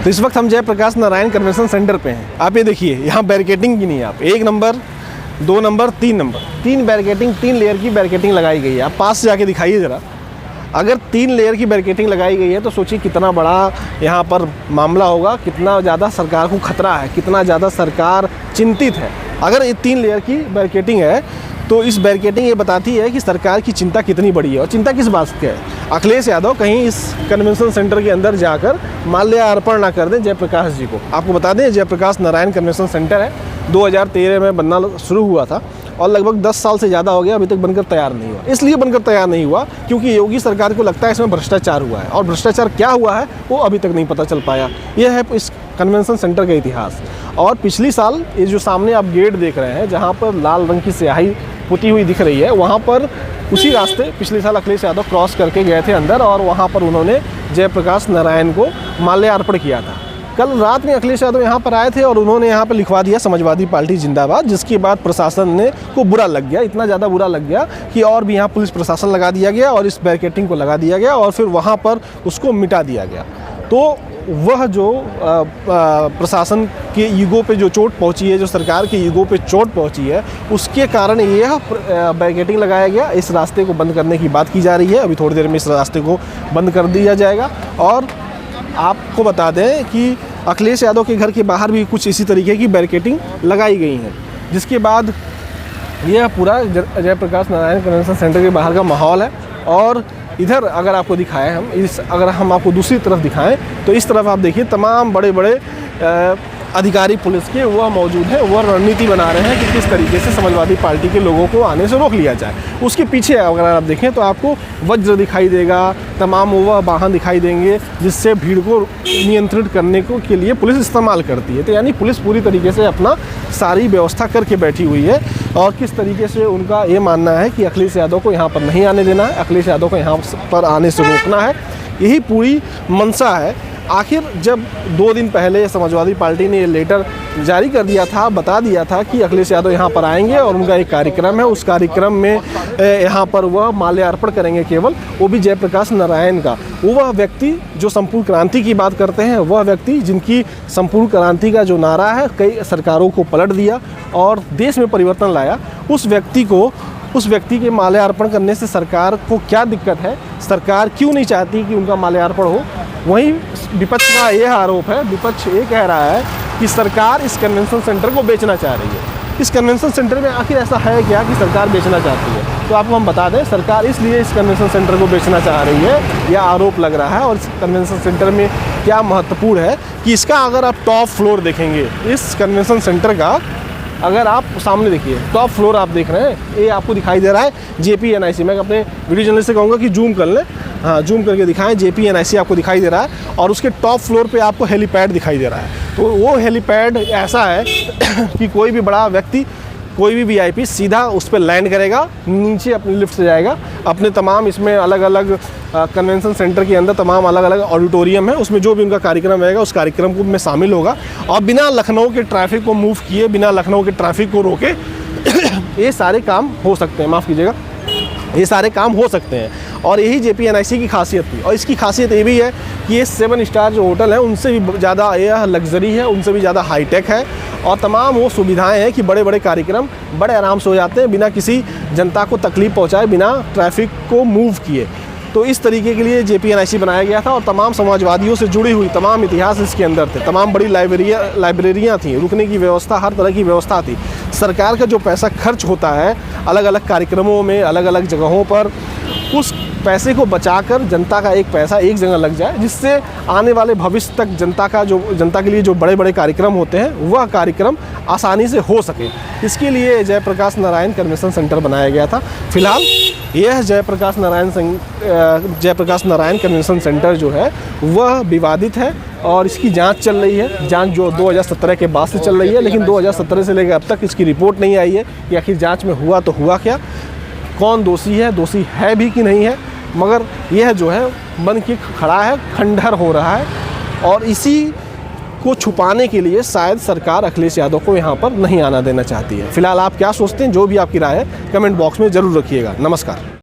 तो इस वक्त हम जयप्रकाश नारायण कन्वेंशन सेंटर पे हैं। आप ये देखिए, यहाँ बैरिकेटिंग की नहीं है, आप 1 number 2 number 3 number 3 barricading, 3 layer की बैरिकेटिंग लगाई गई है। आप पास से जाके दिखाइए ज़रा। अगर 3 लेयर की बैरिकेटिंग लगाई गई है तो सोचिए कितना बड़ा यहाँ पर मामला होगा, कितना ज़्यादा सरकार को खतरा है, कितना ज़्यादा सरकार चिंतित है। अगर ये 3 लेयर की बैरिकेटिंग है तो इस बैरिकेटिंग ये बताती है कि सरकार की चिंता कितनी बड़ी है। और चिंता किस बात की है? अखिलेश यादव कहीं इस कन्वेंशन सेंटर के अंदर जाकर माल्यार्पण ना कर दें जयप्रकाश जी को। आपको बता दें, जयप्रकाश नारायण कन्वेंशन सेंटर है, 2013 में बनना शुरू हुआ था और लगभग 10 साल से ज़्यादा हो गया, अभी तक बनकर तैयार नहीं हुआ। इसलिए बनकर तैयार नहीं हुआ क्योंकि योगी सरकार को लगता है इसमें भ्रष्टाचार हुआ है, और भ्रष्टाचार क्या हुआ है वो अभी तक नहीं पता चल पाया। यह है इस कन्वेंशन सेंटर का इतिहास। और पिछली साल ये जो सामने आप गेट देख रहे हैं, जहाँ पर लाल रंग की स्याही पुती हुई दिख रही है, वहाँ पर उसी रास्ते पिछले साल अखिलेश यादव क्रॉस करके गए थे अंदर, और वहाँ पर उन्होंने जयप्रकाश नारायण को माल्यार्पण किया था। कल रात में अखिलेश यादव यहाँ पर आए थे और उन्होंने यहाँ पर लिखवा दिया समाजवादी पार्टी जिंदाबाद, जिसके बाद प्रशासन को बुरा लग गया, इतना ज़्यादा बुरा लग गया कि और भी यहाँ पुलिस प्रशासन लगा दिया गया और इस बैरिकेटिंग को लगा दिया गया और फिर वहाँ पर उसको मिटा दिया गया। तो वह जो प्रशासन के ईगो पे जो चोट पहुंची है, जो सरकार के ईगो पे चोट पहुंची है, उसके कारण यह बैरिकेटिंग लगाया गया। इस रास्ते को बंद करने की बात की जा रही है। अभी थोड़ी देर में इस रास्ते को बंद कर दिया जाएगा। और आपको बता दें कि अखिलेश यादव के घर के बाहर भी कुछ इसी तरीके की बैरिकेटिंग लगाई गई है, जिसके बाद यह पूरा जयप्रकाश नारायण कन्वेंशन सेंटर के बाहर का माहौल है। और इधर अगर आपको दिखाएं अगर हम आपको दूसरी तरफ दिखाएं तो इस तरफ आप देखिए, तमाम बड़े बड़े अधिकारी पुलिस के वह मौजूद हैं, वह रणनीति बना रहे हैं कि किस तरीके से समाजवादी पार्टी के लोगों को आने से रोक लिया जाए। उसके पीछे अगर आप देखें तो आपको वज्र दिखाई देगा, तमाम वह वाहन दिखाई देंगे जिससे भीड़ को नियंत्रित करने के लिए पुलिस इस्तेमाल करती है। तो यानी पुलिस पूरी तरीके से अपना सारी व्यवस्था करके बैठी हुई है। और किस तरीके से उनका ये मानना है कि अखिलेश यादव को यहाँ पर नहीं आने देना है, अखिलेश यादव को यहाँ पर आने से रोकना है, यही पूरी मंशा है। आखिर जब 2 दिन पहले समाजवादी पार्टी ने ये लेटर जारी कर दिया था, बता दिया था कि अखिलेश यादव यहाँ पर आएंगे और उनका एक कार्यक्रम है, उस कार्यक्रम में यहाँ पर वह माल्यार्पण करेंगे, केवल वो भी जयप्रकाश नारायण का। वह व्यक्ति जो संपूर्ण क्रांति की बात करते हैं, वह व्यक्ति जिनकी संपूर्ण क्रांति का जो नारा है, कई सरकारों को पलट दिया और देश में परिवर्तन लाया, उस व्यक्ति के माल्यार्पण करने से सरकार को क्या दिक्कत है? सरकार क्यों नहीं चाहती कि उनका माल्यार्पण हो? वहीं विपक्ष का यह आरोप है, विपक्ष ये कह रहा है कि सरकार इस कन्वेंशन सेंटर को बेचना चाह रही है। इस कन्वेंशन सेंटर में आखिर ऐसा है क्या कि सरकार बेचना चाहती है? तो आपको हम बता दें, सरकार इसलिए इस कन्वेंशन सेंटर को बेचना चाह रही है, यह आरोप लग रहा है। और इस कन्वेंशन सेंटर में क्या महत्वपूर्ण है कि इसका अगर आप टॉप फ्लोर देखेंगे, इस कन्वेंशन सेंटर का अगर आप सामने देखिए, टॉप फ्लोर आप देख रहे हैं, ये आपको दिखाई दे रहा है JPNIC। मैं अपने वीडियो जर्नलिस्ट से कहूँगा कि जूम कर लें, हाँ जूम करके दिखाएं, JPNIC आपको दिखाई दे रहा है। और उसके टॉप फ्लोर पे आपको हेलीपैड दिखाई दे रहा है। तो वो हेलीपैड ऐसा है कि कोई भी बड़ा व्यक्ति, कोई भी VIP सीधा उस पर लैंड करेगा, नीचे अपनी लिफ्ट से जाएगा, अपने तमाम इसमें अलग अलग कन्वेंशन सेंटर के अंदर तमाम अलग अलग ऑडिटोरियम है, उसमें जो भी उनका कार्यक्रम रहेगा उस कार्यक्रम को में शामिल होगा। और बिना लखनऊ के ट्रैफिक को मूव किए, बिना लखनऊ के ट्रैफिक को रोके ये सारे काम हो सकते हैं, माफ़ कीजिएगा, ये सारे काम हो सकते हैं। और यही JPNIC की खासियत थी। और इसकी खासियत ये भी है कि ये 7 स्टार जो होटल है उनसे भी ज़्यादा यह लग्जरी है, उनसे भी ज़्यादा हाईटेक है, और तमाम वो सुविधाएं हैं कि बड़े बड़े कार्यक्रम बड़े आराम से हो जाते हैं, बिना किसी जनता को तकलीफ़ पहुंचाए, बिना ट्रैफिक को मूव किए। तो इस तरीके के लिए JPNIC बनाया गया था। और तमाम समाजवादियों से जुड़ी हुई तमाम इतिहास इसके अंदर थे, तमाम बड़ी लाइब्रेरियाँ थीं, रुकने की व्यवस्था, हर तरह की व्यवस्था थी। सरकार का जो पैसा खर्च होता है अलग अलग कार्यक्रमों में, अलग अलग जगहों पर, उस पैसे को बचाकर जनता का एक पैसा एक जगह लग जाए, जिससे आने वाले भविष्य तक जनता के लिए जो बड़े बड़े कार्यक्रम होते हैं वह कार्यक्रम आसानी से हो सके। इसके लिए जयप्रकाश नारायण कन्वेंशन सेंटर बनाया गया था। फिलहाल यह जयप्रकाश नारायण कन्वेंशन सेंटर जो है वह विवादित है और इसकी जांच चल रही है। जांच जो 2017 के बाद से चल रही है, लेकिन 2017 से लेकर अब तक इसकी रिपोर्ट नहीं आई है कि आखिर जांच में हुआ तो हुआ क्या, कौन दोषी है भी कि नहीं है। मगर यह जो है बन के खड़ा है, खंडहर हो रहा है। और इसी को छुपाने के लिए शायद सरकार अखिलेश यादव को यहाँ पर नहीं आना देना चाहती है। फिलहाल आप क्या सोचते हैं? जो भी आपकी राय है कमेंट बॉक्स में ज़रूर रखिएगा। नमस्कार।